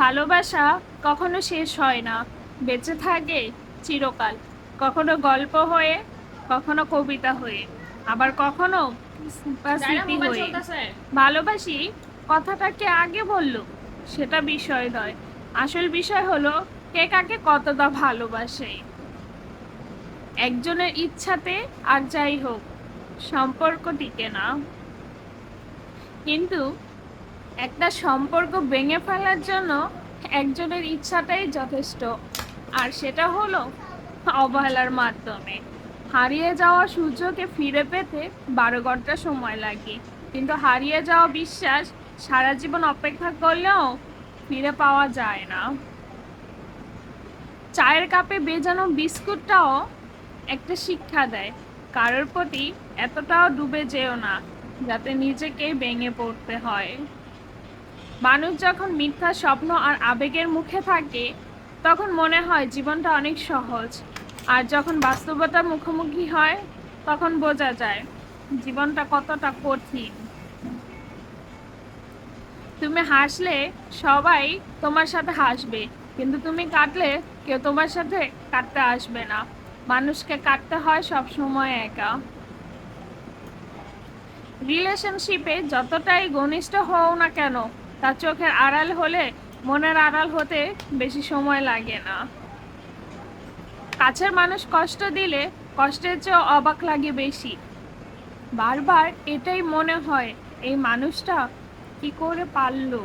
ভালোবাসা কখনো শেষ হয় না, বেঁচে থাকে চিরকাল। কখনো গল্প হয়ে, কখনো কবিতা হয়ে, আবার কখনো স্মৃতি হয়ে। ভালোবাসি কথাটা কে আগে বলল সেটা বিষয় নয়, আসল বিষয় হলো কে কাকে কতটা ভালোবাসে। একজনের ইচ্ছাতে আর যাই হোক সম্পর্ক টিকে না, কিন্তু একটা সম্পর্ক ভেঙে ফেলার জন্য একজনের ইচ্ছাটাই যথেষ্ট, আর সেটা হলো অবহেলার মাধ্যমে। হারিয়ে যাওয়া সূর্যকে ফিরে পেতে 12 ঘন্টা সময় লাগে, কিন্তু হারিয়ে যাওয়া বিশ্বাস সারা জীবন অপেক্ষা করলেও ফিরে পাওয়া যায় না। চায়ের কাপে ভেজানো বিস্কুটটাও একটা শিক্ষা দেয়, কারোর প্রতি এতটাও ডুবে যেও না যাতে নিজেকে ভেঙে পড়তে হয়। মানুষ যখন মিথ্যা স্বপ্ন আর আবেগের মুখে থাকে তখন মনে হয় জীবনটা অনেক সহজ, আর যখন বাস্তবতার মুখোমুখি হয় তখন বোঝা যায় জীবনটা কতটা কঠিন। তুমি হাসলে সবাই তোমার সাথে হাসবে, কিন্তু তুমি কাটলে কেউ তোমার সাথে কাটতে আসবে না। মানুষকে কাটতে হয় সব সময় একা। রিলেশনশিপে যতটাই ঘনিষ্ঠ হও না কেন, তার চোখের আড়াল হলে মনের আড়াল হতে বেশি সময় লাগে না। কাছের মানুষ কষ্ট দিলে কষ্টের চেয়েও অবাক লাগে বেশি। বারবার এটাই মনে হয় এই মানুষটা কি করে পারলো।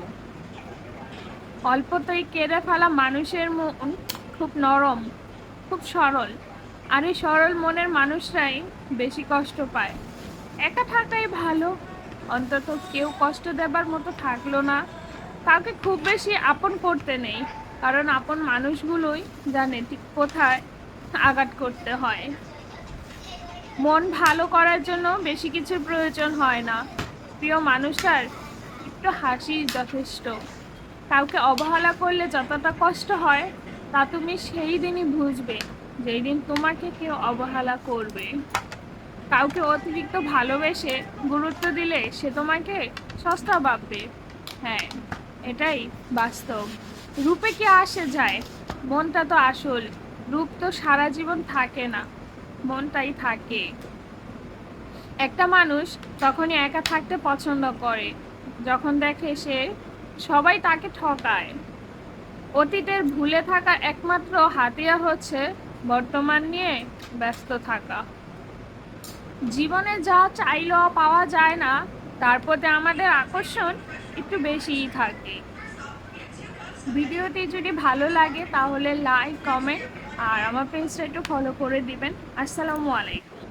অল্পতেই কেড়ে ফেলা মানুষের মন খুব নরম, খুব সরল, আর এই সরল মনের মানুষরাই বেশি কষ্ট পায়। একা থাকাই ভালো, অন্তত কেউ কষ্ট দেবার মতো থাকলো না। কাউকে খুব বেশি আপন করতে নেই, কারণ আপন মানুষগুলোই জানে ঠিক কোথায় আঘাত করতে হয়। মন ভালো করার জন্য বেশি কিছুর প্রয়োজন হয় না, প্রিয় মানুষটার একটু হাসি যথেষ্ট। কাউকে অবহেলা করলে যতটা কষ্ট হয় তা তুমি সেই দিনই বুঝবে যেই দিন তোমাকে কেউ অবহেলা করবে। কাউকে অতিরিক্ত ভালোবেসে গুরুত্ব দিলে সে তোমাকে সস্তা ভাববে। হ্যাঁ, এটাই বাস্তব। রূপে কি আসে যায়, মনটা তো আসল। রূপ তো সারা জীবন থাকে না, মনটাই থাকে। একটা মানুষ তখনই একা থাকতে পছন্দ করে যখন দেখে সে সবাই তাকে ঠকায়। অতীতের ভুলে থাকা একমাত্র হাতিয়ার হচ্ছে বর্তমান নিয়ে ব্যস্ত থাকা। জীবনে যা চাইলেও পাওয়া যায় না তার প্রতি আমাদের আকর্ষণ একটু বেশিই থাকে। ভিডিওটি যদি ভালো লাগে তাহলে লাইক, কমেন্ট আর আমার পেজটা একটু ফলো করে দিবেন। আসসালামু আলাইকুম।